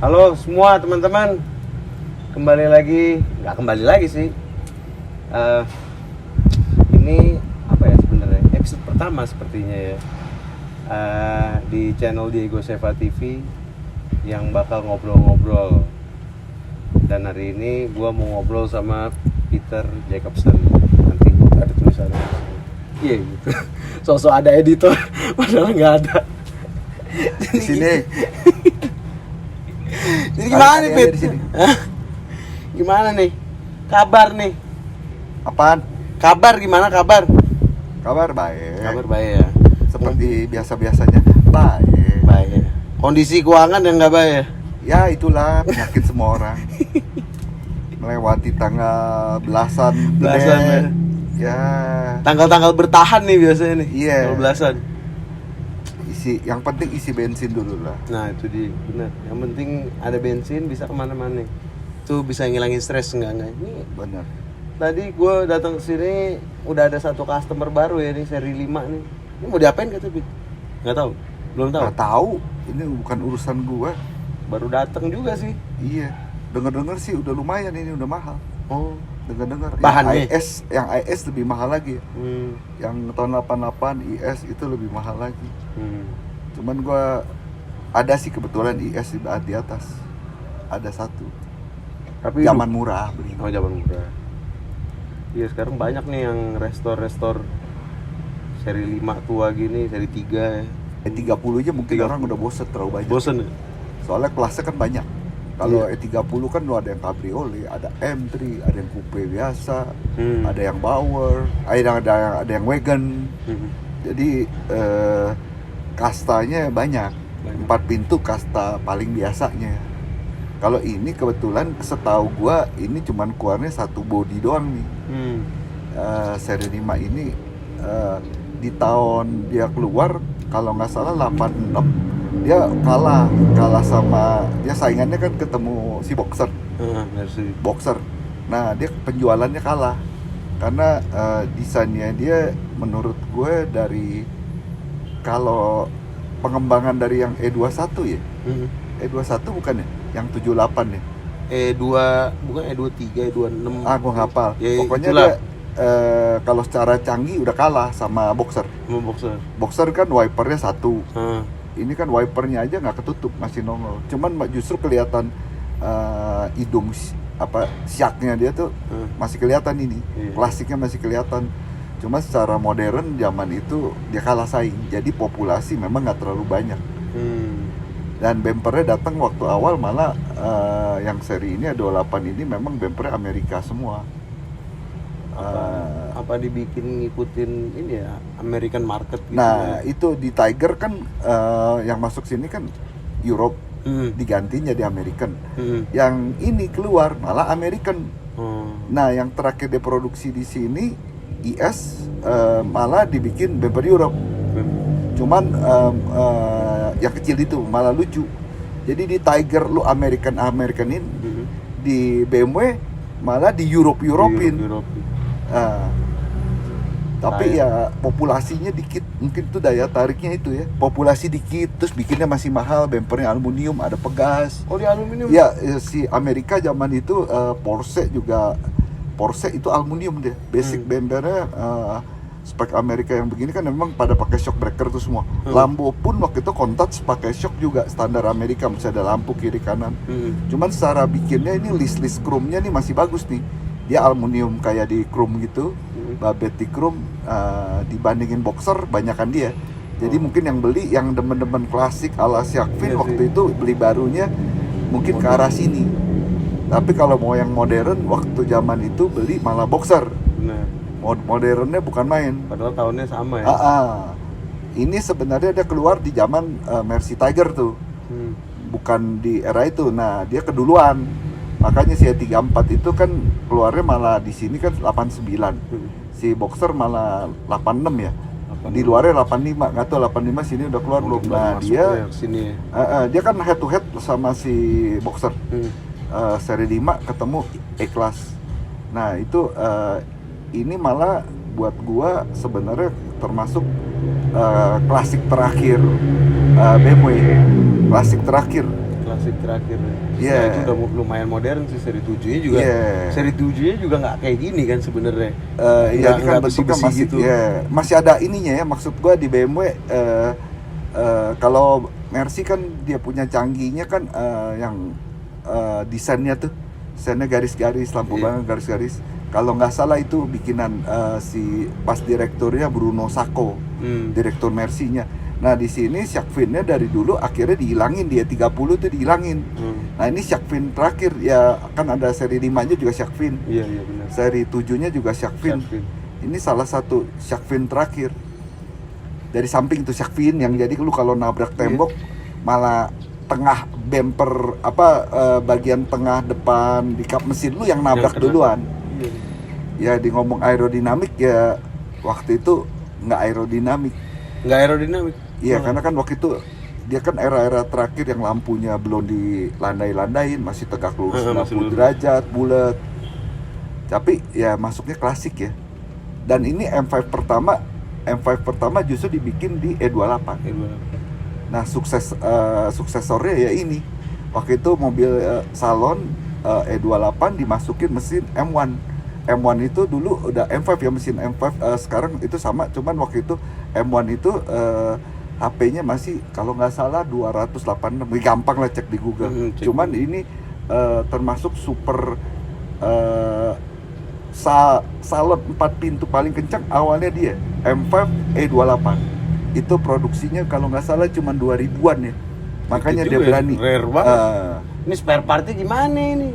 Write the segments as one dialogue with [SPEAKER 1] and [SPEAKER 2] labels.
[SPEAKER 1] Halo semua teman-teman, nggak kembali lagi sih. Ini apa ya sebenarnya episode pertama sepertinya ya, di channel Diego Seva TV yang bakal ngobrol-ngobrol. Dan hari ini gua mau ngobrol sama Peter Jacobson. Nanti ada tulisannya. Iya gitu. Sosok ada editor, padahal nggak ada.
[SPEAKER 2] Di sini.
[SPEAKER 1] Jadi gimana nih, Pit? Gimana nih? Kabar nih?
[SPEAKER 2] Apaan?
[SPEAKER 1] Kabar gimana kabar?
[SPEAKER 2] Kabar baik.
[SPEAKER 1] Kabar baik ya.
[SPEAKER 2] Seperti biasa-biasanya. Baik.
[SPEAKER 1] Baik. Kondisi keuangan yang nggak baik ya?
[SPEAKER 2] Ya itulah penyakit semua orang. Melewati tanggal belasan.
[SPEAKER 1] Ya.
[SPEAKER 2] Ya.
[SPEAKER 1] Tanggal-tanggal bertahan nih biasanya nih.
[SPEAKER 2] Iya.
[SPEAKER 1] Tanggal belasan.
[SPEAKER 2] Yang penting isi bensin dulu lah.
[SPEAKER 1] Nah itu benar. Yang penting ada bensin bisa kemana-mana. Itu bisa ngilangin stres enggak? Ini
[SPEAKER 2] Bener.
[SPEAKER 1] tadi gue datang ke sini udah ada satu customer baru ya nih, seri 5 nih. Ini mau diapain kata Pit? Nggak tahu. Belum tahu.
[SPEAKER 2] Nggak tahu. Ini bukan urusan gua.
[SPEAKER 1] Baru datang juga sih.
[SPEAKER 2] Iya. Dengar-dengar sih udah lumayan, ini udah mahal.
[SPEAKER 1] Oh.
[SPEAKER 2] Dengar-dengar.
[SPEAKER 1] Bahannya?
[SPEAKER 2] Yang IS lebih mahal lagi.
[SPEAKER 1] Hmm.
[SPEAKER 2] Yang tahun 88 IS itu lebih mahal lagi. Cuman gua ada sih kebetulan IS di atas. Ada satu.
[SPEAKER 1] Tapi
[SPEAKER 2] Zaman murah beli.
[SPEAKER 1] Oh, zaman murah. Iya, sekarang banyak nih yang restor seri 5 tua gini, seri 3 ya.
[SPEAKER 2] 30 aja mungkin
[SPEAKER 1] 30.
[SPEAKER 2] orang udah bosen terlalu banyak.
[SPEAKER 1] Bosen ya?
[SPEAKER 2] Soalnya kelasnya kan banyak. Kalau
[SPEAKER 1] Iya.
[SPEAKER 2] E30 kan lo ada yang cabriolet, ada M3, ada yang coupe biasa,
[SPEAKER 1] Hmm.
[SPEAKER 2] ada yang Bauer, ada yang wagon. Jadi kastanya banyak. 4 pintu kasta paling biasanya. Kalau ini kebetulan setahu gua ini cuman keluarnya satu body doang nih. Seri 5 ini di tahun dia keluar kalau nggak salah 86 dia kalah sama dia saingannya kan ketemu si Boxer. Nah dia penjualannya kalah karena desainnya dia menurut gue dari kalau pengembangan dari yang E21 ya. E21 bukan ya? Yang 78 ya?
[SPEAKER 1] E2 bukan E23, E26.
[SPEAKER 2] Gua ngapal.
[SPEAKER 1] Ya,
[SPEAKER 2] Pokoknya
[SPEAKER 1] itulah.
[SPEAKER 2] dia kalau secara canggih udah kalah sama Boxer.
[SPEAKER 1] Boxer.
[SPEAKER 2] Boxer kan wipernya satu.
[SPEAKER 1] Ah.
[SPEAKER 2] Ini kan wipernya aja nggak ketutup, masih nongol. Cuman justru kelihatan hidung siaknya dia tuh masih kelihatan ini.
[SPEAKER 1] Iya.
[SPEAKER 2] Klasiknya masih kelihatan. Cuma secara modern zaman itu dia kalah saing. Jadi populasi memang nggak terlalu banyak. Dan bumpernya datang waktu awal malah yang seri ini 28 ini memang bumpernya Amerika semua.
[SPEAKER 1] Apa dibikin ngikutin ini ya American market gitu?
[SPEAKER 2] Nah
[SPEAKER 1] ya?
[SPEAKER 2] itu di Tiger kan yang masuk sini kan Europe, diganti jadi American. Yang ini keluar malah American. Nah yang terakhir diproduksi di sini IS malah dibikin bumper Europe. Cuman yang kecil itu malah lucu. Jadi di Tiger lu Americanin, di BMW malah di Europein. Tapi ya populasinya dikit, mungkin itu daya tariknya itu ya. Populasi dikit, terus bikinnya masih mahal, bumpernya aluminium, ada pegas.
[SPEAKER 1] Oh di aluminium?
[SPEAKER 2] Ya, si Amerika zaman itu Porsche itu aluminium dia. Basic bumpernya spek Amerika yang begini kan memang pada pakai shock breaker tuh semua. Lambo pun waktu itu Countach pakai shock juga standar Amerika, masih ada lampu kiri kanan. Cuman secara bikinnya ini list chrome-nya nih masih bagus nih. Dia aluminium kayak di chrome gitu. Babet di chrome dibandingin Boxer banyakan dia. Jadi mungkin yang beli yang demen-demen klasik ala Shark-Fin waktu itu beli barunya mungkin ke arah sini. Tapi kalau mau yang modern waktu zaman itu beli malah Boxer.
[SPEAKER 1] Benar.
[SPEAKER 2] Modernnya bukan main.
[SPEAKER 1] Padahal tahunnya sama ya.
[SPEAKER 2] Ini sebenarnya dia keluar di zaman Mercy Tiger tuh. Bukan di era itu. Nah, dia keduluan. Makanya si E34 itu kan keluarnya malah di sini kan 89. Si Boxer malah 86 ya. 86. Di luarnya 85. Enggak tahu 85 sini udah keluar belum. Nah, dia
[SPEAKER 1] sini.
[SPEAKER 2] Dia kan head to head sama si Boxer. Seri 5 ketemu E-Class. Nah, itu ini malah buat gua sebenarnya termasuk klasik terakhir BMW. Klasik terakhir.
[SPEAKER 1] klasik terakhir.
[SPEAKER 2] Iya.
[SPEAKER 1] Nah, itu udah lumayan modern sih, seri 7-nya juga.
[SPEAKER 2] Iya.
[SPEAKER 1] Seri 7-nya juga nggak kayak gini kan sebenarnya.
[SPEAKER 2] Iya, ini kan
[SPEAKER 1] nggak
[SPEAKER 2] bentuknya
[SPEAKER 1] besi-besi
[SPEAKER 2] masih
[SPEAKER 1] gitu.
[SPEAKER 2] masih ada ininya ya. Maksud gua di BMW kalau Mercy kan dia punya canggihnya kan yang desainnya garis-garis, lampu
[SPEAKER 1] Iya.
[SPEAKER 2] belakang garis-garis. Kalau nggak salah itu bikinan si pas direkturnya Bruno Sacco, direktur Mercy-nya. Nah di sini shark fin-nya dari dulu akhirnya dihilangin, dia 30 tuh dihilangin. Nah ini shark fin terakhir ya, kan ada seri 5-nya juga shark fin.
[SPEAKER 1] Iya benar.
[SPEAKER 2] Seri 7-nya juga shark fin.
[SPEAKER 1] Shark fin.
[SPEAKER 2] Ini salah satu shark fin terakhir. Dari samping tuh shark fin yang jadi lu kalau nabrak tembok malah tengah bumper bagian tengah depan di kap mesin lu yang nabrak
[SPEAKER 1] Yang kena.
[SPEAKER 2] duluan.
[SPEAKER 1] Iya.
[SPEAKER 2] Ya di ngomong aerodinamik ya waktu itu nggak aerodinamik.
[SPEAKER 1] Nggak aerodinamik.
[SPEAKER 2] Iya karena kan waktu itu dia kan era-era terakhir yang lampunya belum dilandai-landain, masih tegak lurus
[SPEAKER 1] Masih
[SPEAKER 2] 90
[SPEAKER 1] lurus.
[SPEAKER 2] derajat, bulat. Tapi ya masuknya klasik ya. Dan ini M5 pertama justru dibikin di E28. Nah, suksesornya ya ini. Waktu itu mobil salon E28 dimasukin mesin M1. M1 itu dulu udah M5 ya, mesin M5 sekarang itu sama, cuman waktu itu M1 itu HP-nya masih kalau nggak salah 286. Gampang lah cek di Google.
[SPEAKER 1] Cek.
[SPEAKER 2] Cuman ini termasuk super salon 4 pintu paling kencang awalnya dia M5 E28. Itu produksinya kalau nggak salah cuma 2000-an ya. Makanya
[SPEAKER 1] Itu
[SPEAKER 2] dia
[SPEAKER 1] juga
[SPEAKER 2] berani.
[SPEAKER 1] rare banget. Ini spare partnya gimana ini?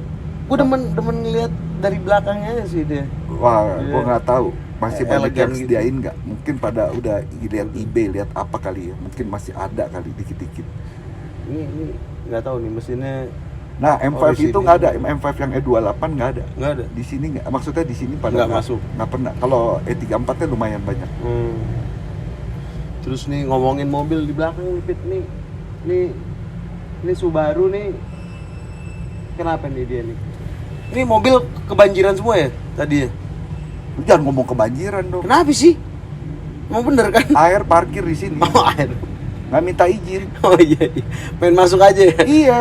[SPEAKER 1] Gue demen ngeliat dari belakangnya sih dia.
[SPEAKER 2] Wah,
[SPEAKER 1] Iya.
[SPEAKER 2] gua nggak tahu. Masih banyak
[SPEAKER 1] Elegan
[SPEAKER 2] yang
[SPEAKER 1] gitu.
[SPEAKER 2] sediain nggak? Mungkin pada udah lihat eBay, lihat apa kali ya. Mungkin masih ada kali dikit-dikit.
[SPEAKER 1] Ini nggak tahu nih mesinnya
[SPEAKER 2] Nah, M5
[SPEAKER 1] Oh, di
[SPEAKER 2] itu
[SPEAKER 1] sini.
[SPEAKER 2] nggak ada. M5 yang E28 nggak ada.
[SPEAKER 1] nggak ada.
[SPEAKER 2] Di sini nggak. Maksudnya di sini pada
[SPEAKER 1] Nggak masuk.
[SPEAKER 2] Nggak pernah. Kalau E34-nya lumayan banyak.
[SPEAKER 1] Terus nih ngomongin mobil di belakang nih, Pit, nih Subaru nih. Kenapa nih dia nih? Ini mobil kebanjiran semua ya tadi ya?
[SPEAKER 2] Lu jangan ngomong kebanjiran dong.
[SPEAKER 1] Kenapa sih? Mau bener kan?
[SPEAKER 2] Air parkir di sini.
[SPEAKER 1] Oh air.
[SPEAKER 2] Nggak minta izin.
[SPEAKER 1] Oh iya. Pengen masuk aja ya?
[SPEAKER 2] Iya.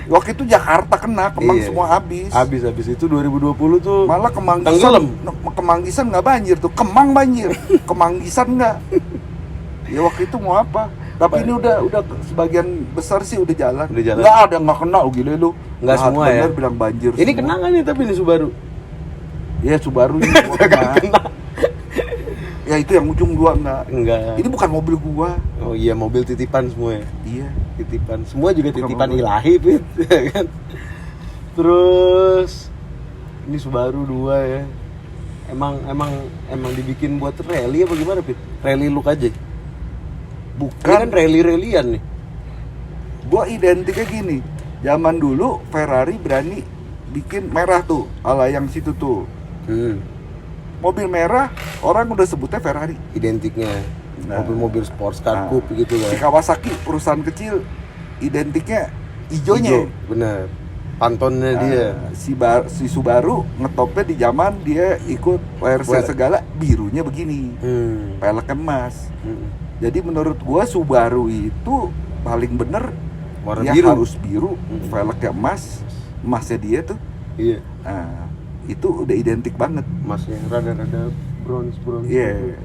[SPEAKER 2] Waktu itu Jakarta kena, Kemang
[SPEAKER 1] Iya.
[SPEAKER 2] semua habis.
[SPEAKER 1] Habis itu 2020 tuh
[SPEAKER 2] Malah
[SPEAKER 1] tenggelam.
[SPEAKER 2] Kemanggisan nggak banjir tuh, Kemang banjir, Kemanggisan nggak. Ya waktu itu mau apa? Tapi ini udah sebagian besar sih udah jalan.
[SPEAKER 1] Udah jalan.
[SPEAKER 2] Nggak ada, nggak kena, gila lu.
[SPEAKER 1] Nggak
[SPEAKER 2] Jahat
[SPEAKER 1] semua
[SPEAKER 2] bener
[SPEAKER 1] ya?
[SPEAKER 2] bilang banjir.
[SPEAKER 1] Ini
[SPEAKER 2] semua.
[SPEAKER 1] kena nggak nih tapi ini Subaru?
[SPEAKER 2] Ya Subaru ini semua kena.
[SPEAKER 1] Kena.
[SPEAKER 2] Ya itu yang ujung dua nggak.
[SPEAKER 1] Enggak.
[SPEAKER 2] Ini bukan mobil gua.
[SPEAKER 1] Oh iya, mobil titipan semua ya?
[SPEAKER 2] Iya.
[SPEAKER 1] Titipan. Semua juga
[SPEAKER 2] Bukan
[SPEAKER 1] titipan
[SPEAKER 2] mobil.
[SPEAKER 1] ilahi, Pit. Ya kan? Terus ini Subaru 2 ya. Emang dibikin buat rally apa gimana, Pit? Rally look aja. Ini kan
[SPEAKER 2] Bukan.
[SPEAKER 1] rally-rallyan nih.
[SPEAKER 2] Gua identiknya gini. Zaman dulu Ferrari berani bikin merah tuh, ala yang situ tuh. Mobil merah, orang udah sebutnya Ferrari.
[SPEAKER 1] Identiknya
[SPEAKER 2] Nah.
[SPEAKER 1] mobil-mobil sports car
[SPEAKER 2] Nah,
[SPEAKER 1] coupe gitu
[SPEAKER 2] Si
[SPEAKER 1] kan.
[SPEAKER 2] Kawasaki perusahaan kecil identiknya hijaunya.
[SPEAKER 1] Hijau, bener. Pantonnya
[SPEAKER 2] Nah,
[SPEAKER 1] dia.
[SPEAKER 2] si Subaru ngetopnya di zaman dia ikut WRC
[SPEAKER 1] WRC.
[SPEAKER 2] segala birunya begini. Pelek emas. Jadi menurut gua Subaru itu paling bener
[SPEAKER 1] Warna
[SPEAKER 2] dia
[SPEAKER 1] biru.
[SPEAKER 2] harus biru, velgnya emasnya dia tuh.
[SPEAKER 1] Iya.
[SPEAKER 2] Nah, itu udah identik banget.
[SPEAKER 1] Masnya rada-rada bronze
[SPEAKER 2] Iya.
[SPEAKER 1] gitu.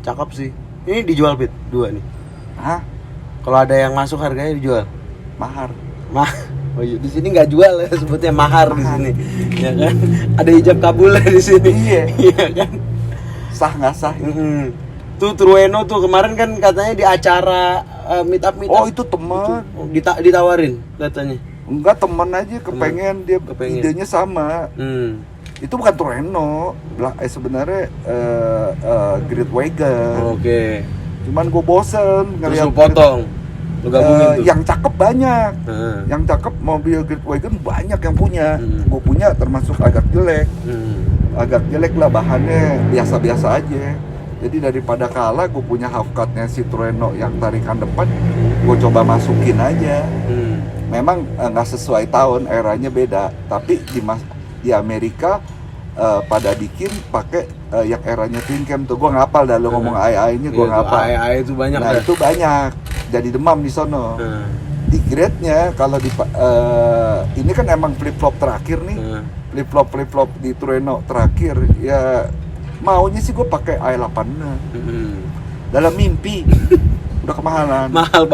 [SPEAKER 1] Cakep sih. Ini dijual, Pit, 2 nih.
[SPEAKER 2] Hah?
[SPEAKER 1] Kalau ada yang masuk harganya dijual.
[SPEAKER 2] Mahar.
[SPEAKER 1] Oh iya, di sini nggak jual ya, sebutnya mahar di sini. Ya kan? Ada ijab kabul di sini.
[SPEAKER 2] Iya.
[SPEAKER 1] Iya kan?
[SPEAKER 2] Sah nggak sah?
[SPEAKER 1] Tuh Trueno tuh kemarin kan katanya di acara meet up.
[SPEAKER 2] Oh, itu teman.
[SPEAKER 1] Ditawarin katanya.
[SPEAKER 2] Enggak, temen aja kepengen dia
[SPEAKER 1] Kepengen.
[SPEAKER 2] idenya sama. Itu bukan Trueno, sebenarnya Great Wagon.
[SPEAKER 1] Oke.
[SPEAKER 2] Cuman gue bosen
[SPEAKER 1] Terus
[SPEAKER 2] ngeliat
[SPEAKER 1] lu potong. Lu gabungin tuh.
[SPEAKER 2] yang cakep banyak.
[SPEAKER 1] Heeh.
[SPEAKER 2] Yang cakep mobil Great Wagon banyak yang punya.
[SPEAKER 1] Hmm.
[SPEAKER 2] Gue punya termasuk agak jelek. Agak jelek lah, bahannya biasa-biasa aja. Jadi daripada kalah, gue punya half cutnya si Trueno yang tarikan depan, gue coba masukin aja. Memang nggak sesuai tahun, eranya beda. Tapi di Amerika pada bikin pakai yang eranya twin cam tuh. Gue ngapal dah, lo ngomong AI-nya gue ngapal.
[SPEAKER 1] AI itu banyak
[SPEAKER 2] Nah
[SPEAKER 1] dah.
[SPEAKER 2] itu banyak, jadi demam di sono. Di di grade-nya kalau ini kan emang flip flop terakhir nih. Flip flop di Trueno terakhir ya, maunya sih gue pakai i86 dalam mimpi. Udah kemahalan,
[SPEAKER 1] mahal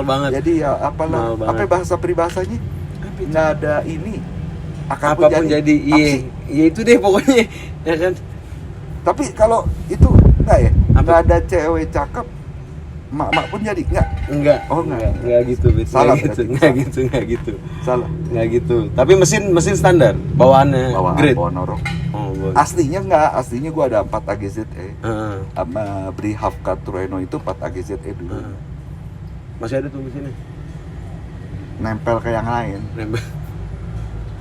[SPEAKER 1] banget.
[SPEAKER 2] jadi ya apalah, apa bahasa peribahasanya, nggak ada ini
[SPEAKER 1] apapun jadi iya itu deh pokoknya ya kan.
[SPEAKER 2] Tapi kalau itu enggak ya, nggak ada cewek cakep mak pun jadi enggak. Oh
[SPEAKER 1] enggak gitu,
[SPEAKER 2] salah,
[SPEAKER 1] enggak gitu
[SPEAKER 2] salah,
[SPEAKER 1] enggak gitu. Tapi mesin standar bawaannya grade,
[SPEAKER 2] bawaan norok.
[SPEAKER 1] Oh,
[SPEAKER 2] aslinya gua ada 4 AGZE sama beli half cut Trueno itu 4 AGZE dulu.
[SPEAKER 1] Masih ada tuh mesinnya,
[SPEAKER 2] nempel ke yang lain,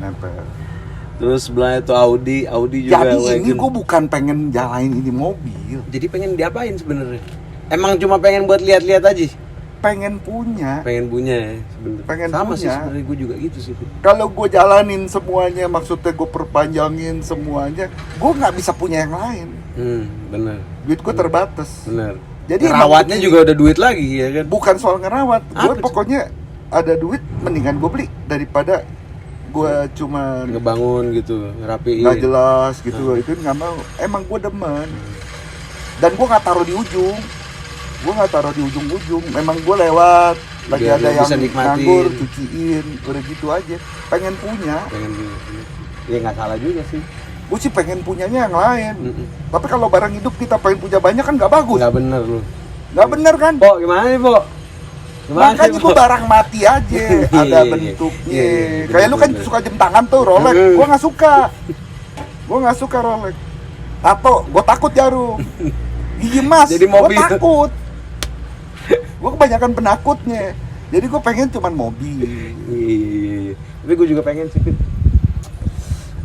[SPEAKER 2] nempel.
[SPEAKER 1] Terus sebelah itu Audi juga.
[SPEAKER 2] Jadi
[SPEAKER 1] wagon.
[SPEAKER 2] ini gua bukan pengen jalanin ini mobil,
[SPEAKER 1] jadi pengen diapain sebenarnya? Emang cuma pengen buat lihat-lihat aja?
[SPEAKER 2] pengen punya
[SPEAKER 1] ya sebenarnya.
[SPEAKER 2] Pengen
[SPEAKER 1] sama
[SPEAKER 2] punya.
[SPEAKER 1] sih sebenarnya, gue juga gitu sih.
[SPEAKER 2] Kalau gue jalanin semuanya, maksudnya gue perpanjangin semuanya, gue nggak bisa punya yang lain.
[SPEAKER 1] Benar.
[SPEAKER 2] Duit gue terbatas.
[SPEAKER 1] Benar.
[SPEAKER 2] Jadi
[SPEAKER 1] ngerawatnya juga udah duit lagi ya kan?
[SPEAKER 2] Bukan soal ngerawat, gue
[SPEAKER 1] Apa
[SPEAKER 2] pokoknya ada duit mendingan gue beli daripada gue cuma
[SPEAKER 1] ngebangun gitu, ngerapiin.
[SPEAKER 2] nggak jelas gitu. Itu nggak mau. Emang gue demen. Dan gue nggak taruh di ujung. Memang gue lewat lagi
[SPEAKER 1] biar
[SPEAKER 2] ada yang nganggur, cuciin, udah gitu aja. Pengen punya.
[SPEAKER 1] Ya nggak salah juga sih.
[SPEAKER 2] Gue sih pengen punyanya yang lain. Tapi kalau barang hidup kita pengen punya banyak kan nggak bagus.
[SPEAKER 1] Nggak bener lu.
[SPEAKER 2] Nggak bener kan?
[SPEAKER 1] Pok, gimana nih, Pok?
[SPEAKER 2] Makanya gue barang mati aja, ada bentuknya. Kayak lu kan suka jam tangan tuh, Rolex. Gue nggak suka Rolex. Tato, gue takut jarum. Gigi emas, gue takut. Gue kebanyakan penakutnya. Jadi gue pengen cuman mobil.
[SPEAKER 1] Iya. Tapi gue juga pengen sih,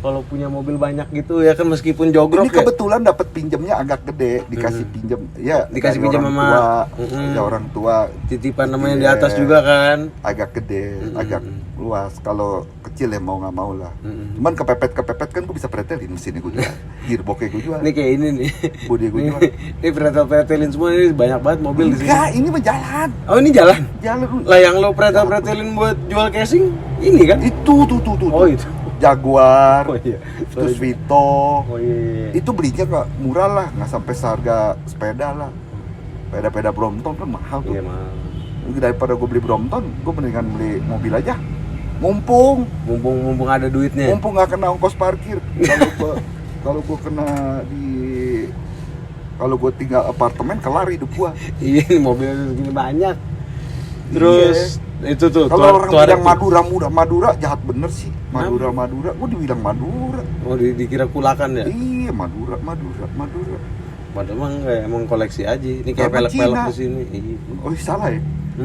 [SPEAKER 1] kalau punya mobil banyak gitu ya kan, meskipun jogrok.
[SPEAKER 2] Ini kebetulan dapat pinjamnya agak gede, dikasih pinjam ya,
[SPEAKER 1] dikasih pinjam sama
[SPEAKER 2] ya orang tua,
[SPEAKER 1] titipan namanya di atas juga kan,
[SPEAKER 2] agak gede, agak luas. Kalau kecil ya mau nggak mau lah. Cuman kepepet kan gue bisa pretelin mesinnya gue jual, gearboxnya gue jual.
[SPEAKER 1] Ini kayak ini nih,
[SPEAKER 2] bodi gue jual.
[SPEAKER 1] Ini pretelin semua, ini banyak banget mobil di sini.
[SPEAKER 2] Enggak, ini mah jalan.
[SPEAKER 1] Oh ini jalan
[SPEAKER 2] Lah
[SPEAKER 1] yang lo pretelin buat jual casing ini kan?
[SPEAKER 2] Itu.
[SPEAKER 1] Oh itu.
[SPEAKER 2] Jaguar,
[SPEAKER 1] iya.
[SPEAKER 2] terus Vito.
[SPEAKER 1] Oh iya.
[SPEAKER 2] Itu belinya nggak murah lah, nggak sampai seharga sepeda lah. Sepeda Brompton kan mahal tuh.
[SPEAKER 1] Iya mahal.
[SPEAKER 2] Daripada gue beli Brompton, gue mendingan beli mobil aja. Mumpung
[SPEAKER 1] ada duitnya.
[SPEAKER 2] Mumpung nggak kena ongkos parkir. Kalau gue tinggal apartemen kelar hidup gue.
[SPEAKER 1] Iya, mobil segini banyak. Terus itu tuh
[SPEAKER 2] kalau orang bilang Madura jahat bener sih. Madura, gue dibilang Madura.
[SPEAKER 1] Oh dikira kulakan ya?
[SPEAKER 2] Iya, Madura.
[SPEAKER 1] Padahal emang koleksi aja. Ini kayak pelek-pelek di sini.
[SPEAKER 2] Oh salah ya?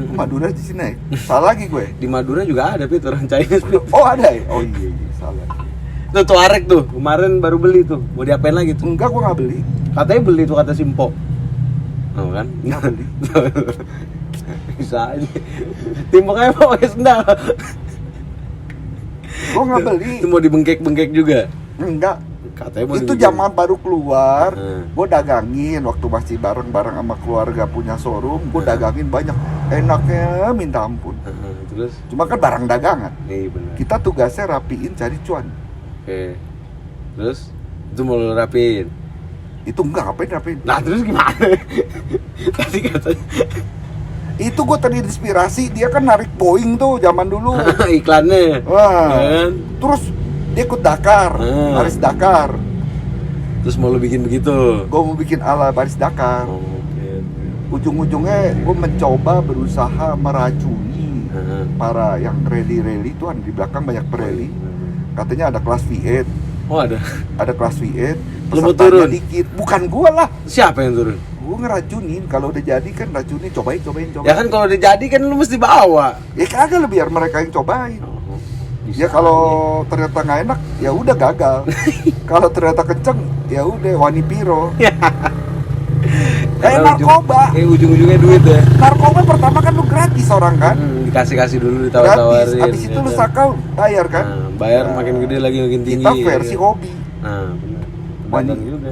[SPEAKER 2] Madura di sini ya? Salah lagi gue.
[SPEAKER 1] Di Madura juga ada Pit, orang Chinese Pit.
[SPEAKER 2] Oh ada ya? Oh iya salah.
[SPEAKER 1] Tuh Tuareg tuh, kemarin baru beli tuh. Mau diapain lagi tuh?
[SPEAKER 2] Enggak, gue nggak beli.
[SPEAKER 1] Katanya beli tuh, kata Simpo. Oh kan?
[SPEAKER 2] Nggak beli.
[SPEAKER 1] Bisa aja. Timpo kayak mau sendal.
[SPEAKER 2] Gue nggak beli.
[SPEAKER 1] Itu mau dibengkek-bengkek juga?
[SPEAKER 2] Enggak.
[SPEAKER 1] Katanya mau
[SPEAKER 2] itu zaman baru keluar, gue dagangin waktu masih bareng-bareng sama keluarga punya showroom, gue dagangin banyak, enaknya minta ampun.
[SPEAKER 1] Terus?
[SPEAKER 2] Cuma kan barang dagangan.
[SPEAKER 1] Iya benar.
[SPEAKER 2] Kita tugasnya rapiin, cari cuan.
[SPEAKER 1] Oke. Terus itu mau lo rapiin?
[SPEAKER 2] Itu enggak, ngapain rapiin?
[SPEAKER 1] Nah terus gimana? Tadi katanya.
[SPEAKER 2] Itu gue terinspirasi, dia kan narik Boeing tuh zaman dulu.
[SPEAKER 1] Iklannya.
[SPEAKER 2] Wah. Terus dia ikut Dakar, baris Dakar.
[SPEAKER 1] Terus mau lo bikin begitu?
[SPEAKER 2] Gue mau bikin ala baris Dakar.
[SPEAKER 1] Okay.
[SPEAKER 2] Ujung-ujungnya gue mencoba berusaha meracuni para yang rally itu, di belakang banyak rally. Katanya ada kelas V8.
[SPEAKER 1] Oh ada? Ada
[SPEAKER 2] kelas V8.
[SPEAKER 1] Lo mau turun?
[SPEAKER 2] Dikit. Bukan gue lah.
[SPEAKER 1] Siapa yang turun?
[SPEAKER 2] Gue ngeracunin, kalau udah jadi kan racunin, cobain.
[SPEAKER 1] Ya kan kalau udah jadi kan lu mesti bawa.
[SPEAKER 2] Ya kagak lah, biar mereka yang cobain. Ya kalau ternyata nggak enak, ya udah gagal. Kalau ternyata kenceng, ya udah wani piro. Kayak narkoba.
[SPEAKER 1] Ujung-ujungnya duit ya.
[SPEAKER 2] Narkoba pertama kan lu gratis orang kan.
[SPEAKER 1] Dikasih dulu, ditawar-tawarin.
[SPEAKER 2] Gratis. Abis itu lu sakau bayar kan.
[SPEAKER 1] Bayar makin gede lagi, makin tinggi.
[SPEAKER 2] Kita versi hobi.
[SPEAKER 1] Benar.
[SPEAKER 2] Wani
[SPEAKER 1] juga.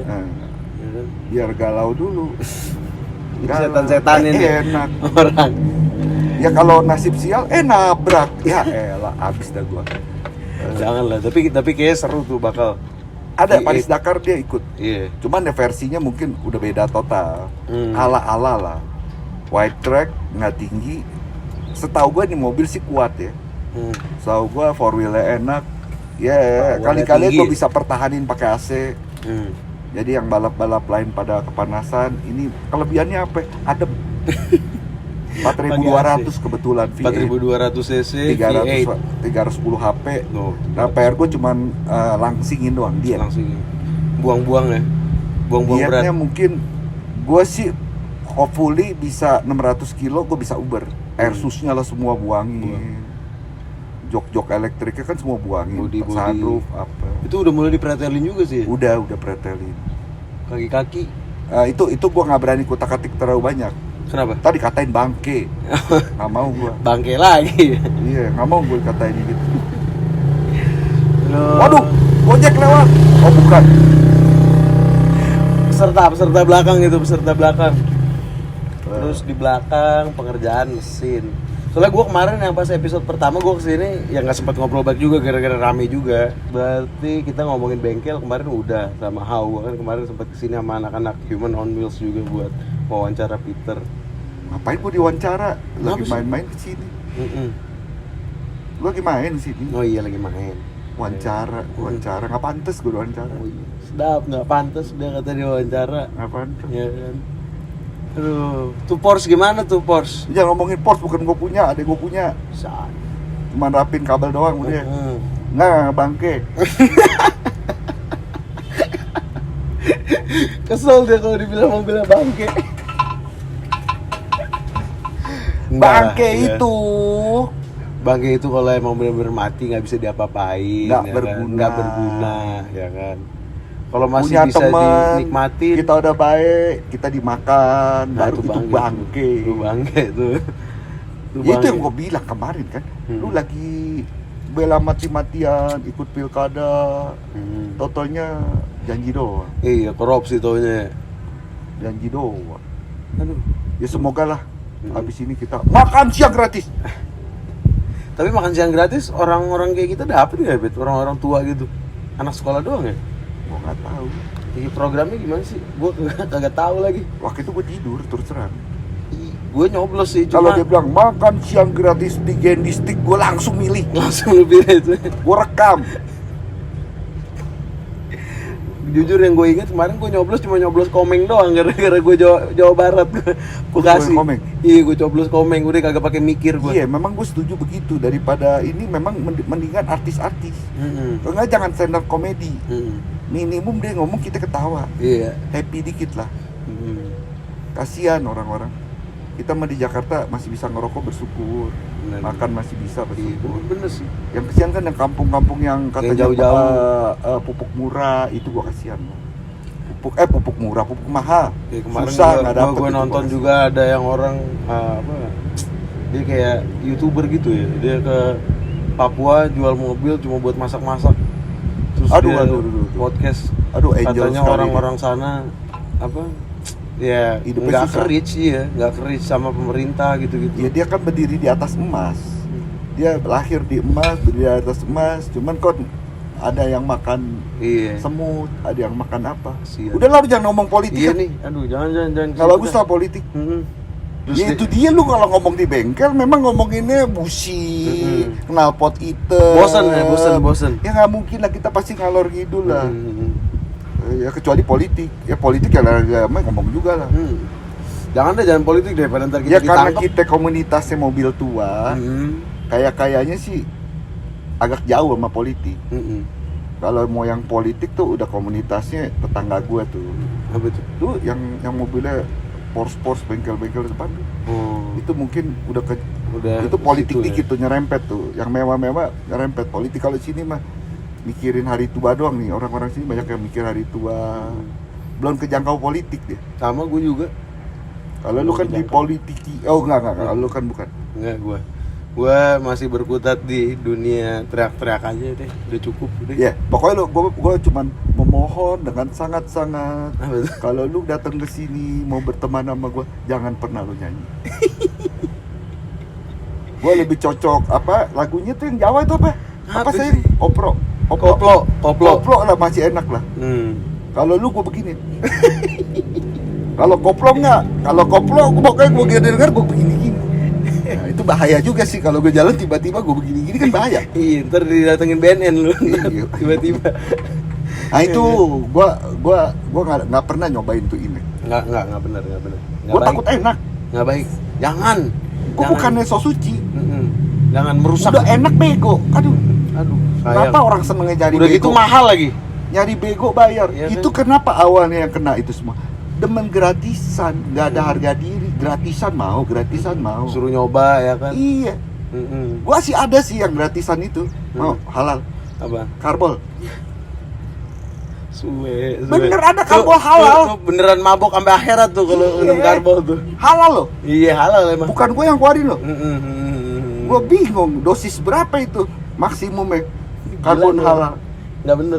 [SPEAKER 2] Biar galau dulu.
[SPEAKER 1] Setan-setanin
[SPEAKER 2] enak
[SPEAKER 1] orang.
[SPEAKER 2] Ya kalau nasib sial, nabrak. Ya elah, abis dah gua.
[SPEAKER 1] Jangan lah, tapi kayaknya seru tuh bakal.
[SPEAKER 2] Ada
[SPEAKER 1] Di-
[SPEAKER 2] Paris Dakar dia ikut.
[SPEAKER 1] Iya.
[SPEAKER 2] Cuman ya versinya mungkin udah beda total.
[SPEAKER 1] Hmm.
[SPEAKER 2] Ala-ala lah. Wide track, nggak tinggi. Setahu gua nih mobil sih kuat ya. Setahu gua four wheelnya enak. Ya,
[SPEAKER 1] Powernya
[SPEAKER 2] kali-kali
[SPEAKER 1] tinggi.
[SPEAKER 2] gua bisa pertahanin pakai AC.
[SPEAKER 1] Hmm.
[SPEAKER 2] Jadi yang balap-balap lain pada kepanasan, ini kelebihannya apa? Adem. 4.200 kebetulan V8.
[SPEAKER 1] 4.200 cc, V8.
[SPEAKER 2] 310 HP.
[SPEAKER 1] Tuh,
[SPEAKER 2] Nah, PR gue cuman langsingin doang dia.
[SPEAKER 1] langsung buang-buang ya. Buang-buang berat.
[SPEAKER 2] Dietnya mungkin gue sih hopefully bisa 600 kilo gue bisa Uber. Airsusnya lah semua buangin. Jok-jok elektriknya kan semua buangin.
[SPEAKER 1] Bodi.
[SPEAKER 2] Sunroof apa.
[SPEAKER 1] Itu udah mulai dipretelin juga sih.
[SPEAKER 2] Udah pretelin.
[SPEAKER 1] Kaki-kaki.
[SPEAKER 2] Itu gue nggak berani kutak-atik terlalu banyak.
[SPEAKER 1] Kenapa?
[SPEAKER 2] Tadi katain bangke. Nggak mau gue.
[SPEAKER 1] Bangke lagi.
[SPEAKER 2] Iya, nggak mau gue katain gitu.
[SPEAKER 1] Loh.
[SPEAKER 2] Waduh, Gojek lewat. Oh bukan.
[SPEAKER 1] Peserta belakang itu, peserta belakang. Terus di belakang pengerjaan mesin. Soalnya gue kemarin yang pas episode pertama gue kesini ya nggak sempat ngobrol banyak juga gara-gara rame juga. Berarti kita ngomongin bengkel kemarin udah sama How. Gue kan kemarin sempat kesini sama anak-anak Human on Wheels juga buat wawancara Peter.
[SPEAKER 2] Ngapain gue diwawancara? Lagi
[SPEAKER 1] Kenapa sih?
[SPEAKER 2] main-main ke sini.
[SPEAKER 1] Mm-mm.
[SPEAKER 2] Lu lagi main di sini.
[SPEAKER 1] Oh iya lagi main.
[SPEAKER 2] Wawancara. Nggak pantas gue wawancara.
[SPEAKER 1] Oh iya. Sedap, nggak pantas dia kata dia wawancara.
[SPEAKER 2] Nggak pantas.
[SPEAKER 1] Ya kan. Aduh, tuh Porsche gimana tuh Porsche?
[SPEAKER 2] Jangan ngomongin Porsche, bukan gue punya, adek gue punya.
[SPEAKER 1] Say.
[SPEAKER 2] Cuman rapin kabel doang udah. Nggak, bangke.
[SPEAKER 1] Kesel dia kalau dibilang mobilnya bangke.
[SPEAKER 2] Bangke itu.
[SPEAKER 1] Bangke itu kalau emang benar-benar mati nggak bisa diapa-apain.
[SPEAKER 2] Nggak
[SPEAKER 1] ya
[SPEAKER 2] berguna.
[SPEAKER 1] Kan? Nggak berguna, ya kan. Kalau masih
[SPEAKER 2] Punya
[SPEAKER 1] bisa
[SPEAKER 2] temen,
[SPEAKER 1] dinikmatin,
[SPEAKER 2] kita udah baik, kita dimakan,
[SPEAKER 1] nah,
[SPEAKER 2] baru itu bangke.
[SPEAKER 1] Itu bangke tuh.
[SPEAKER 2] Ya, itu yang gue bilang kemarin kan. Lu lagi bela mati-matian, ikut pilkada, totalnya janji doang.
[SPEAKER 1] Iya, korupsi taunya.
[SPEAKER 2] Janji doang.
[SPEAKER 1] Aduh.
[SPEAKER 2] Ya semoga lah habis ini kita makan siang gratis.
[SPEAKER 1] Tapi makan siang gratis orang-orang kayak kita dapet ya, Bet? Orang-orang tua gitu. Anak sekolah doang ya?
[SPEAKER 2] Gue nggak tahu.
[SPEAKER 1] Ini programnya gimana sih? Gue kagak tahu lagi.
[SPEAKER 2] Waktu itu gue tidur terus terang.
[SPEAKER 1] Gue nyoblos sih,
[SPEAKER 2] Kalau
[SPEAKER 1] cuma
[SPEAKER 2] dia bilang makan siang gratis di Candy Stick, gue langsung milih.
[SPEAKER 1] langsung lebih itu.
[SPEAKER 2] Gue rekam.
[SPEAKER 1] Jujur yang gue ingat kemarin gue nyoblos cuma nyoblos Komeng doang gara-gara gue Jawa Barat gue kasih.
[SPEAKER 2] Komeng?
[SPEAKER 1] Iya, gue coblos Komeng, udah kagak pakai mikir gue.
[SPEAKER 2] Iya, memang gue setuju begitu. Daripada ini memang mendingan artis-artis. Kalau nggak jangan stand up komedi. Minimum dia ngomong kita ketawa.
[SPEAKER 1] Iya.
[SPEAKER 2] Happy dikit lah. Kasihan orang-orang. Kita mah di Jakarta masih bisa ngerokok bersyukur.
[SPEAKER 1] Bener.
[SPEAKER 2] Makan masih bisa
[SPEAKER 1] Iya,
[SPEAKER 2] bersyukur.
[SPEAKER 1] bener sih.
[SPEAKER 2] Yang kesian kan yang kampung-kampung yang katanya
[SPEAKER 1] jauh-jauh.
[SPEAKER 2] Pupuk murah, itu gua kasihan. Pupuk murah, pupuk mahal.
[SPEAKER 1] Ya, kemarin
[SPEAKER 2] Susah nggak dapet.
[SPEAKER 1] gue
[SPEAKER 2] itu
[SPEAKER 1] nonton
[SPEAKER 2] gua
[SPEAKER 1] juga ada yang orang dia kayak YouTuber gitu ya. Dia ke Papua jual mobil cuma buat masak-masak. Terus
[SPEAKER 2] Aduh,
[SPEAKER 1] dia
[SPEAKER 2] aduh.
[SPEAKER 1] podcast.
[SPEAKER 2] Aduh, angel
[SPEAKER 1] Katanya
[SPEAKER 2] sekali
[SPEAKER 1] orang-orang sana ya
[SPEAKER 2] hidupnya
[SPEAKER 1] nggak
[SPEAKER 2] susah.
[SPEAKER 1] ke-reach, iya, nggak ke-reach sama pemerintah gitu-gitu.
[SPEAKER 2] Ya dia kan berdiri di atas emas. Dia lahir di emas, berdiri di atas emas. Cuman kok ada yang makan
[SPEAKER 1] Iya.
[SPEAKER 2] semut, ada yang makan apa.
[SPEAKER 1] Kasian.
[SPEAKER 2] Udah lah, lu jangan ngomong politik.
[SPEAKER 1] Iya
[SPEAKER 2] kan?
[SPEAKER 1] nih, aduh jangan.
[SPEAKER 2] Nggak bagus lah politik.
[SPEAKER 1] Terus
[SPEAKER 2] Ya itu dia, lu kalau ngomong di bengkel memang ngomonginnya busi, knalpot hitam.
[SPEAKER 1] bosan.
[SPEAKER 2] Ya nggak mungkin lah, kita pasti ngalor ngidul lah. Ya kecuali politik. Ya politik ya agama ngomong juga lah.
[SPEAKER 1] Jangan politik daripada ntar
[SPEAKER 2] Ya
[SPEAKER 1] kita
[SPEAKER 2] karena
[SPEAKER 1] ditangkap.
[SPEAKER 2] kita komunitasnya mobil tua, kayaknya sih agak jauh sama politik. Kalau mau yang politik tuh udah komunitasnya tetangga gua tuh.
[SPEAKER 1] Apa tuh?
[SPEAKER 2] Tuh yang mobilnya Porsche bengkel-bengkel depan tuh.
[SPEAKER 1] Oh,
[SPEAKER 2] Itu mungkin udah itu
[SPEAKER 1] ke
[SPEAKER 2] politik
[SPEAKER 1] situ
[SPEAKER 2] dikit
[SPEAKER 1] ya?
[SPEAKER 2] tuh, nyerempet tuh. Yang mewah-mewah nyerempet politik. Kalau sini mah mikirin hari tua doang nih. Orang-orang sini banyak yang mikir hari tua. Belum kejangkau politik deh.
[SPEAKER 1] Sama gue juga.
[SPEAKER 2] Kalau lu kan di politik, enggak. Lu kan bukan.
[SPEAKER 1] Enggak, gue masih berkutat di dunia teriak-teriak aja deh. Udah cukup udah.
[SPEAKER 2] Ya, pokoknya gue cuman memohon dengan sangat-sangat.
[SPEAKER 1] Apa tuh?
[SPEAKER 2] Kalau lu datang ke sini mau berteman sama gue, jangan pernah lu nyanyi. Gue lebih cocok apa lagunya tuh yang Jawa itu apa? Apa
[SPEAKER 1] Apa
[SPEAKER 2] sih?
[SPEAKER 1] sih?
[SPEAKER 2] Koplo.
[SPEAKER 1] Koplo
[SPEAKER 2] Koplo lah masih enak lah.
[SPEAKER 1] Hmm.
[SPEAKER 2] Kalau lu gue begini. Kalau koplo enggak. Kalau koplo gue pokoknya gue denger gue begini-gini. Nah, itu bahaya juga sih kalau gue jalan tiba-tiba gue begini-gini kan bahaya.
[SPEAKER 1] Iya, ntar didatengin BNN lu.
[SPEAKER 2] Iya.
[SPEAKER 1] Tiba-tiba.
[SPEAKER 2] Nah itu gua nggak pernah nyobain tuh ini.
[SPEAKER 1] Nggak benar.
[SPEAKER 2] Gue takut enak.
[SPEAKER 1] Nggak baik. Jangan.
[SPEAKER 2] Gue bukannya so suci.
[SPEAKER 1] Jangan merusak.
[SPEAKER 2] Udah enak bego. Aduh.
[SPEAKER 1] Sayang.
[SPEAKER 2] Kenapa orang seneng nyari
[SPEAKER 1] Udah
[SPEAKER 2] bego?
[SPEAKER 1] gitu mahal lagi.
[SPEAKER 2] Nyari bego bayar.
[SPEAKER 1] Iya,
[SPEAKER 2] Itu kenapa awalnya yang kena itu semua? Demen gratisan, nggak ada harga diri. Gratisan mau.
[SPEAKER 1] Suruh nyoba ya kan.
[SPEAKER 2] Iya. Gua sih ada sih yang gratisan itu. Mau halal.
[SPEAKER 1] Apa?
[SPEAKER 2] Karbol.
[SPEAKER 1] Suwe.
[SPEAKER 2] Bener ada
[SPEAKER 1] Tuh,
[SPEAKER 2] karbol halal.
[SPEAKER 1] tuh beneran mabok sampai akhirat tuh kalau
[SPEAKER 2] Iya.
[SPEAKER 1] minum karbol tuh.
[SPEAKER 2] Halal loh.
[SPEAKER 1] Iya halal emang.
[SPEAKER 2] Bukan gue yang keluarin loh. Gue
[SPEAKER 1] Gua
[SPEAKER 2] bingung dosis berapa itu maksimumnya karbon halal.
[SPEAKER 1] Nggak bener.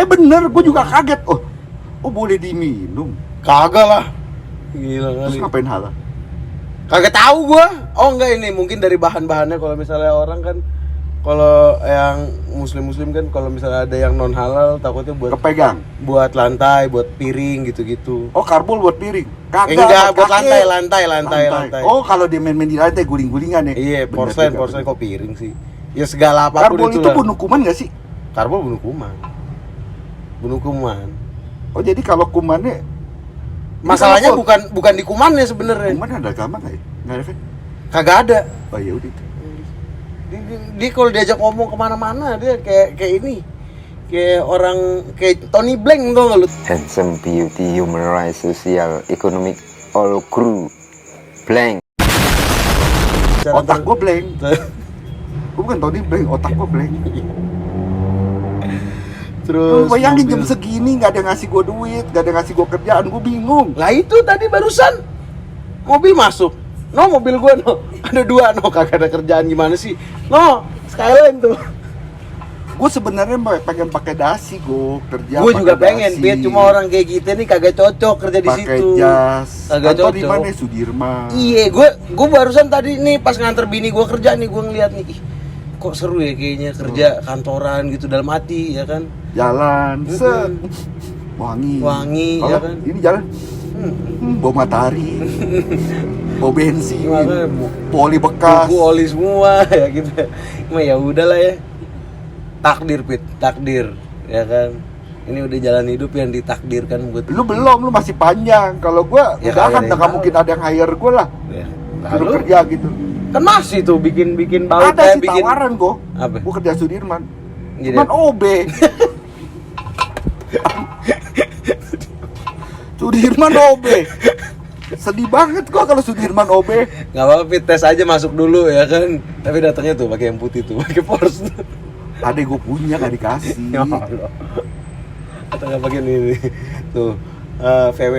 [SPEAKER 2] Bener, gue juga kaget. Oh boleh diminum.
[SPEAKER 1] Kagak lah. Gila
[SPEAKER 2] Terus
[SPEAKER 1] kali.
[SPEAKER 2] ngapain halal?
[SPEAKER 1] Kagak tahu gua. Oh enggak, ini mungkin dari bahan-bahannya. Kalau misalnya orang kan, kalau yang muslim kan kalau misalnya ada yang non halal takutnya buat
[SPEAKER 2] Kepegang.
[SPEAKER 1] buat lantai, buat piring gitu-gitu.
[SPEAKER 2] Oh karbol buat piring. Kagak.
[SPEAKER 1] Enggak, buat
[SPEAKER 2] kaki.
[SPEAKER 1] lantai.
[SPEAKER 2] Oh kalau dia main-main di lantai guling-gulingan ya.
[SPEAKER 1] Iya,
[SPEAKER 2] Bener
[SPEAKER 1] porselen
[SPEAKER 2] juga,
[SPEAKER 1] kok piring sih. Ya segala apapun
[SPEAKER 2] Karbol itu
[SPEAKER 1] lah.
[SPEAKER 2] bunuh kuman gak sih?
[SPEAKER 1] Karbol bunuh kuman.
[SPEAKER 2] Oh jadi kalau kumannya
[SPEAKER 1] Masalahnya
[SPEAKER 2] Itu
[SPEAKER 1] bukan di kumannya sebenarnya.
[SPEAKER 2] kuman ada agama nggak ya? Nggak ada kan?
[SPEAKER 1] Kagak ada.
[SPEAKER 2] Oh ya udah.
[SPEAKER 1] Dia kalau diajak ngomong kemana-mana dia kayak ini, kayak orang kayak Tony Blank, tau gak lu?
[SPEAKER 3] Handsome, beauty, human rights, social, economic, all crew, blank.
[SPEAKER 2] Otak gue blank. Gue bukan Tony Blank, otak gue blank.
[SPEAKER 1] Terus
[SPEAKER 2] Lu bayangin
[SPEAKER 1] mobil.
[SPEAKER 2] jam segini nggak ada ngasih gue duit, nggak ada ngasih gue kerjaan, gue bingung.
[SPEAKER 1] Lah itu tadi barusan mobil masuk. No, mobil gua no. Ada dua no, kagak ada kerjaan gimana sih? No, Skyline tuh.
[SPEAKER 2] Gue sebenarnya pengen pakai dasi gue kerja.
[SPEAKER 1] Gue juga
[SPEAKER 2] pakai
[SPEAKER 1] pengen,
[SPEAKER 2] dasi,
[SPEAKER 1] Pit. Cuma orang kayak kita nih kagak cocok kerja di
[SPEAKER 2] pakai
[SPEAKER 1] situ.
[SPEAKER 2] jas.
[SPEAKER 1] Kagak
[SPEAKER 2] Kantor di
[SPEAKER 1] cocok.
[SPEAKER 2] mana? Sudirman.
[SPEAKER 1] Iya, gue barusan tadi nih pas nganter bini gue kerja nih, gue ngeliat nih, ih, kok seru ya kayaknya kerja kantoran gitu dalam hati ya kan.
[SPEAKER 2] Jalan, set, wangi.
[SPEAKER 1] Wangi,
[SPEAKER 2] Kalau
[SPEAKER 1] ya kan?
[SPEAKER 2] ini jalan, bau matahari, bau bensin,
[SPEAKER 1] Makanya
[SPEAKER 2] poli bekas.
[SPEAKER 1] buku oli semua ya gitu. Cuma ya udahlah ya. Takdir, Pit, takdir ya kan. Ini udah jalan hidup yang ditakdirkan buat
[SPEAKER 2] Lu belum, lu masih panjang. Kalau gua
[SPEAKER 1] Ya,
[SPEAKER 2] udahan,
[SPEAKER 1] kagak ada
[SPEAKER 2] nggak
[SPEAKER 1] yang
[SPEAKER 2] mungkin ada yang hire gua lah.
[SPEAKER 1] ya.
[SPEAKER 2] Suruh
[SPEAKER 1] Lalu
[SPEAKER 2] kerja gitu.
[SPEAKER 1] kan masih tuh bikin baut
[SPEAKER 2] Ada sih
[SPEAKER 1] bikin
[SPEAKER 2] tawaran gua.
[SPEAKER 1] apa?
[SPEAKER 2] Gua kerja Sudirman.
[SPEAKER 1] Jadi
[SPEAKER 2] Cuman OB. Sudirman OB. Sedih banget gua kalau Sudirman OB.
[SPEAKER 1] nggak apa-apa, Pit, tes aja masuk dulu ya kan. Tapi datangnya tuh pakai yang putih tuh, pakai Porsche.
[SPEAKER 2] Adek gua punya nggak dikasih.
[SPEAKER 1] Ya Allah. Atau nggak pakai ini tuh VW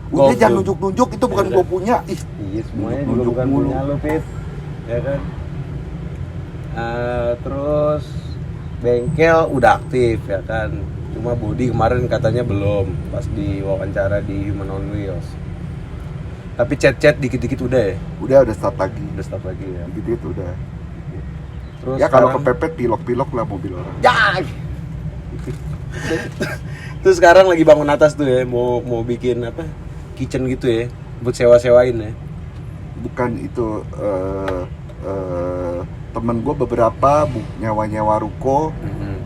[SPEAKER 2] Udah
[SPEAKER 1] Golf
[SPEAKER 2] jangan
[SPEAKER 1] tuh.
[SPEAKER 2] nunjuk-nunjuk, itu bukan
[SPEAKER 1] Ya
[SPEAKER 2] gua
[SPEAKER 1] udah.
[SPEAKER 2] punya. Ih,
[SPEAKER 1] Iya, semuanya juga
[SPEAKER 2] nunjuk
[SPEAKER 1] bukan
[SPEAKER 2] mulu.
[SPEAKER 1] punya lo, Pit. Ya kan. Terus bengkel udah aktif ya kan. Cuma body kemarin katanya belum pas di wawancara di Human on Wheels. Tapi chat dikit-dikit udah ya.
[SPEAKER 2] Udah start lagi.
[SPEAKER 1] Udah start lagi ya.
[SPEAKER 2] Gitu udah.
[SPEAKER 1] Terus
[SPEAKER 2] Ya kalau
[SPEAKER 1] sekarang-
[SPEAKER 2] kepepet pilok-pilok lah mobil orang.
[SPEAKER 1] Ya. Terus sekarang lagi bangun atas tuh ya, mau bikin apa? Kitchen gitu ya, buat sewa-sewain ya.
[SPEAKER 2] Bukan itu temen gue beberapa nyawa ruko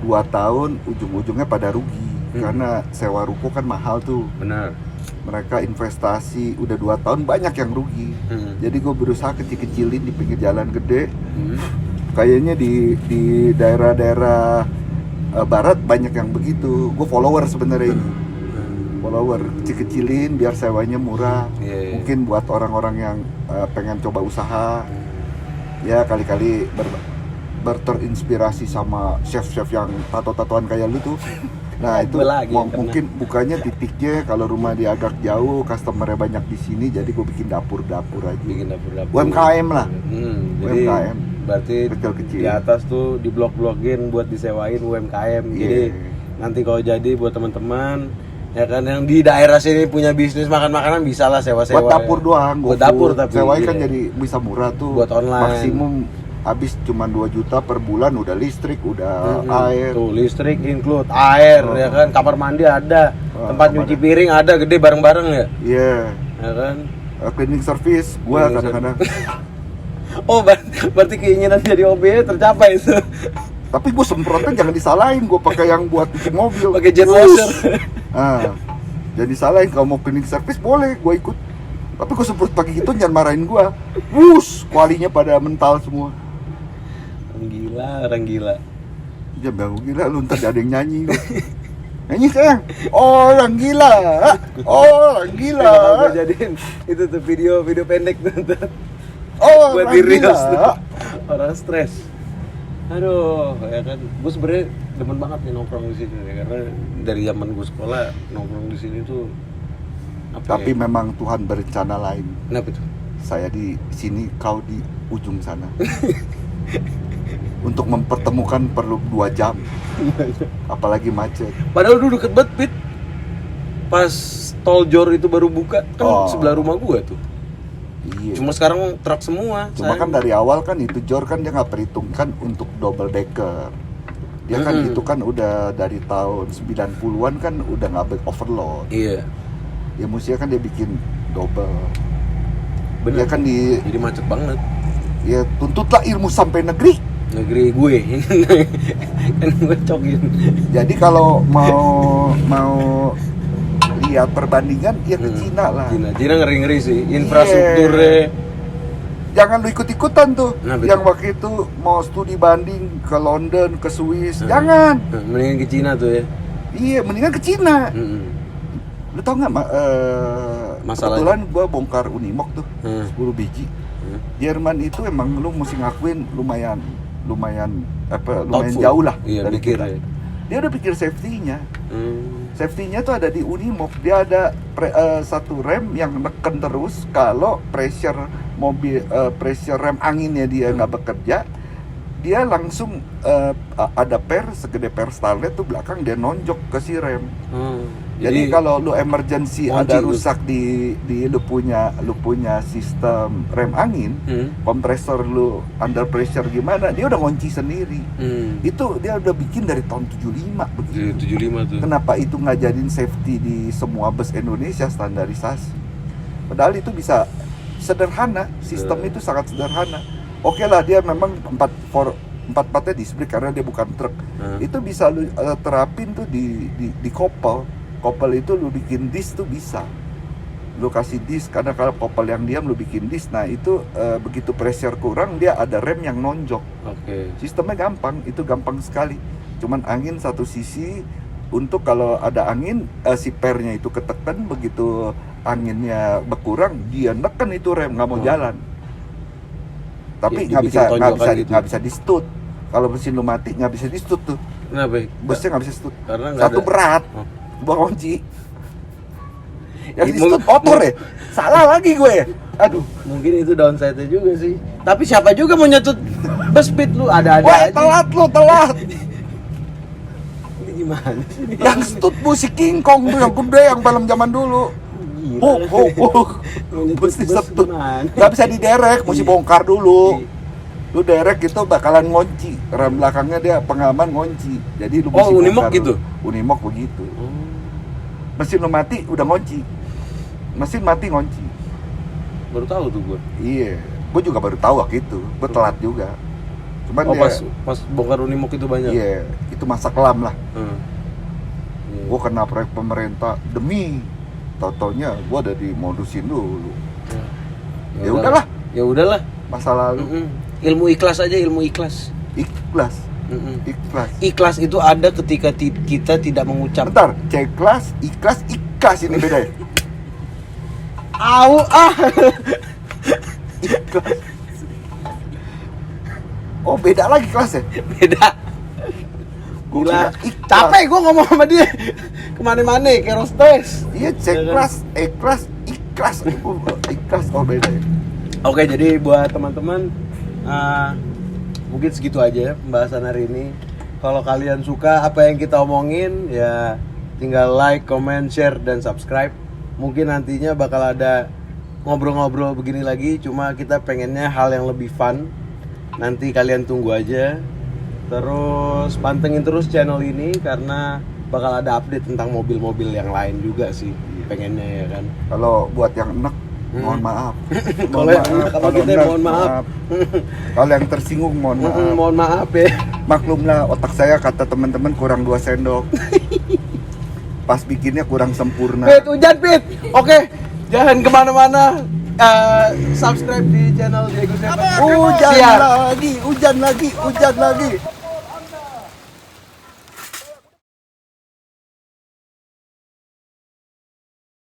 [SPEAKER 2] 2 tahun ujung-ujungnya pada rugi karena sewa ruko kan mahal tuh.
[SPEAKER 1] Benar.
[SPEAKER 2] Mereka investasi udah 2 tahun banyak yang rugi. Jadi gue berusaha kecil-kecilin di pinggir jalan gede. Kayaknya di daerah-daerah barat banyak yang begitu. Gue follower sebenarnya ini. Follower kecil-kecilin biar sewanya murah.
[SPEAKER 1] Iya.
[SPEAKER 2] Mungkin buat orang-orang yang pengen coba usaha. Ya kali-kali terinspirasi sama chef-chef yang tato-tatoan kayak lu tuh. Nah itu
[SPEAKER 1] Gua lagi yang kena.
[SPEAKER 2] mungkin bukannya titiknya kalau rumah dia agak jauh, customernya banyak di sini, jadi gue bikin dapur-dapur aja.
[SPEAKER 1] Bikin dapur-dapur.
[SPEAKER 2] UMKM lah.
[SPEAKER 1] Jadi
[SPEAKER 2] UMKM.
[SPEAKER 1] berarti
[SPEAKER 2] Kecil-kecil.
[SPEAKER 1] di atas tuh di blok-blokin buat disewain UMKM.
[SPEAKER 2] Iya.
[SPEAKER 1] Jadi nanti kalau jadi buat teman-teman Ya kan yang di daerah sini punya bisnis makan-makanan bisa lah sewa-sewa.
[SPEAKER 2] Buat dapur doang.
[SPEAKER 1] Buat dapur tapi.
[SPEAKER 2] Sewain kan
[SPEAKER 1] iya.
[SPEAKER 2] jadi bisa murah tuh.
[SPEAKER 1] Buat online.
[SPEAKER 2] Maksimum habis cuma 2 juta per bulan, udah listrik, udah air.
[SPEAKER 1] Tuh listrik include air ya kan, kamar mandi ada, tempat
[SPEAKER 2] kamar
[SPEAKER 1] nyuci piring ada gede bareng-bareng ya.
[SPEAKER 2] Iya.
[SPEAKER 1] Ya kan?
[SPEAKER 2] Cleaning service gua
[SPEAKER 1] Cleaning
[SPEAKER 2] kadang-kadang.
[SPEAKER 1] Oh, berarti keinginan jadi OB tercapai itu.
[SPEAKER 2] Tapi gua semprotnya jangan disalahin, gua pakai yang buat cuci mobil.
[SPEAKER 1] Pakai jet
[SPEAKER 2] Bus.
[SPEAKER 1] washer.
[SPEAKER 2] Jadi disalahin, kalau mau cleaning service boleh gua ikut. Tapi gua semprot pagi gitu jangan marahin gua. Bus, kualinya pada mental semua.
[SPEAKER 1] Orang gila.
[SPEAKER 2] Ya bang, gila lu ntar ada yang nyanyi lu. Nyanyi sayang. Orang gila. Orang gila.
[SPEAKER 1] Gue jadiin itu tuh video pendek tuh.
[SPEAKER 2] Orang
[SPEAKER 1] Buat di reels
[SPEAKER 2] gila.
[SPEAKER 1] tuh. Orang stres. Aduh, ya kan. Gue sebenarnya demen banget nih nongkrong di sini ya, karena dari zaman gue sekolah nongkrong di sini tuh apa
[SPEAKER 2] Tapi
[SPEAKER 1] ya?
[SPEAKER 2] memang Tuhan berencana lain.
[SPEAKER 1] Kenapa tuh?
[SPEAKER 2] Saya di sini, kau di ujung sana. Untuk mempertemukan perlu 2 jam. Apalagi macet.
[SPEAKER 1] Padahal dulu deket banget, Pit. Pas tol Jor itu baru buka, kan sebelah rumah gua tuh.
[SPEAKER 2] Iya.
[SPEAKER 1] Cuma sekarang truk semua.
[SPEAKER 2] Cuma
[SPEAKER 1] sayang.
[SPEAKER 2] kan dari awal kan itu Jor kan dia nggak perhitungkan untuk double decker. Dia kan itu kan udah dari tahun 90-an kan udah nggak overload.
[SPEAKER 1] Iya.
[SPEAKER 2] Ya mestinya kan dia bikin double.
[SPEAKER 1] Bener.
[SPEAKER 2] Dia kan
[SPEAKER 1] Jadi macet banget.
[SPEAKER 2] ya tuntutlah ilmu sampai negeri.
[SPEAKER 1] Negeri gue. Kan gue cokin.
[SPEAKER 2] Jadi kalau mau lihat perbandingan ya ke Cina lah.
[SPEAKER 1] Cina ngeri-ngeri sih. Infrastrukturnya.
[SPEAKER 2] Jangan lu ikut-ikutan tuh.
[SPEAKER 1] Nah, betul.
[SPEAKER 2] Yang waktu itu mau studi banding ke London, ke Swiss. Jangan.
[SPEAKER 1] Mendingan ke Cina tuh ya.
[SPEAKER 2] Iya, mendingan ke Cina. Lu tau nggak
[SPEAKER 1] Masalahnya?
[SPEAKER 2] kebetulan gua bongkar Unimog tuh 10 biji.
[SPEAKER 1] Hmm.
[SPEAKER 2] Jerman itu emang lu mesti ngakuin lumayan
[SPEAKER 1] Thoughtful.
[SPEAKER 2] jauh lah
[SPEAKER 1] Iya,
[SPEAKER 2] dari
[SPEAKER 1] mikir
[SPEAKER 2] kita.
[SPEAKER 1] ya.
[SPEAKER 2] Dia udah pikir safety-nya.
[SPEAKER 1] Hmm.
[SPEAKER 2] Safety-nya tuh ada di Unimog. Dia ada satu rem yang neken terus kalau pressure pressure rem anginnya dia nggak bekerja. Dia langsung ada segede per starlet tuh belakang dia nonjok ke si rem. Jadi kalau lu emergency ada rusak di lu punya sistem rem angin, kompresor lu under pressure gimana, dia udah ngunci sendiri. Itu dia udah bikin dari tahun 75 begitu.
[SPEAKER 1] 75 tuh.
[SPEAKER 2] Kenapa itu nggak jadiin safety di semua bus Indonesia standarisasi? Padahal itu bisa sederhana, sistem itu sangat sederhana. Oke lah, dia memang 4x4-nya disc brake karena dia bukan truk. Itu bisa lu terapin tuh di kopel. Kopel itu lu bikin disk tuh bisa. Lu kasih disk, karena kalau kopel yang diam lu bikin disk. Nah itu begitu pressure kurang dia ada rem yang nonjok.
[SPEAKER 1] Oke.
[SPEAKER 2] Sistemnya gampang, itu gampang sekali. Cuman angin satu sisi, untuk kalau ada angin si pernya itu ketekan, begitu anginnya berkurang dia neken itu rem nggak mau jalan. Tapi
[SPEAKER 1] Ya,
[SPEAKER 2] nggak bisa di stut. Kalau mesin lu mati nggak bisa di stut tuh.
[SPEAKER 1] Kenapa?
[SPEAKER 2] Busnya nggak bisa stut.
[SPEAKER 1] Karena nggak
[SPEAKER 2] Satu
[SPEAKER 1] ada.
[SPEAKER 2] berat.
[SPEAKER 1] Oh.
[SPEAKER 2] Bawa kunci. Yang
[SPEAKER 1] Ya,
[SPEAKER 2] di stut motor ya? Salah lagi gue. Aduh.
[SPEAKER 1] Mungkin itu downside-nya juga sih. Tapi siapa juga mau nyetut bus speed lu ada-ada
[SPEAKER 2] Wah,
[SPEAKER 1] aja.
[SPEAKER 2] telat lu, telat.
[SPEAKER 1] Ini gimana sih?
[SPEAKER 2] Yang stut musik King Kong tuh yang gede yang film zaman dulu.
[SPEAKER 1] Gila.
[SPEAKER 2] Mesti setut.
[SPEAKER 1] Gimana?
[SPEAKER 2] Gak bisa diderek, mesti bongkar dulu. Lu derek itu bakalan ngunci. Rem belakangnya dia pengaman ngunci. Jadi lu mesti
[SPEAKER 1] Unimog
[SPEAKER 2] bongkar
[SPEAKER 1] gitu?
[SPEAKER 2] dulu. Unimog begitu. Mesin lu mati udah ngunci. Mesin mati ngunci.
[SPEAKER 1] Baru tahu tuh gue.
[SPEAKER 2] Iya, gue juga baru tahu waktu itu. Gue telat juga. Cuman
[SPEAKER 1] Oh,
[SPEAKER 2] dia,
[SPEAKER 1] pas bongkar Unimog itu banyak.
[SPEAKER 2] iya, itu masa kelam lah.
[SPEAKER 1] Iya.
[SPEAKER 2] Gue kena proyek pemerintah demi tau-taunya gue ada dimodusin dulu. Ya udahlah,
[SPEAKER 1] Ya udahlah.
[SPEAKER 2] masa lalu.
[SPEAKER 1] Ilmu ikhlas aja, ilmu ikhlas.
[SPEAKER 2] Ikhlas, ikhlas.
[SPEAKER 1] Ikhlas itu ada ketika kita tidak mengucap.
[SPEAKER 2] Bentar, C-kelas, ikhlas ini beda ya?
[SPEAKER 1] Au
[SPEAKER 2] Ikhlas. Oh beda lagi kelas ya?
[SPEAKER 1] Beda.
[SPEAKER 2] Gua
[SPEAKER 1] Gila.
[SPEAKER 2] kira ikhlas.
[SPEAKER 1] Capek gue ngomong sama dia. Kemana-mana, kayak stres.
[SPEAKER 2] Iya, C-kelas, E-kelas, ikhlas. Ikhlas, oh beda ya?
[SPEAKER 1] Oke, jadi buat teman-teman mungkin segitu aja ya pembahasan hari ini. Kalau kalian suka apa yang kita omongin, ya tinggal like, comment, share, dan subscribe. Mungkin nantinya bakal ada ngobrol-ngobrol begini lagi, cuma kita pengennya hal yang lebih fun. Nanti kalian tunggu aja. Terus pantengin terus channel ini karena bakal ada update tentang mobil-mobil yang lain juga sih, pengennya ya kan.
[SPEAKER 2] Kalau buat yang enak, mohon maaf.
[SPEAKER 1] Kalau yang enak apa kita
[SPEAKER 2] enggak,
[SPEAKER 1] mohon maaf.
[SPEAKER 2] Kalau yang tersinggung mohon maaf.
[SPEAKER 1] Mohon maaf ya.
[SPEAKER 2] Maklumlah, otak saya kata teman-teman kurang 2 sendok. Pas bikinnya kurang sempurna.
[SPEAKER 1] Pit, hujan Pit. Oke, jangan kemana-mana. Subscribe di channel Diego Seva.
[SPEAKER 2] Hujan lagi, hujan lagi, hujan lagi.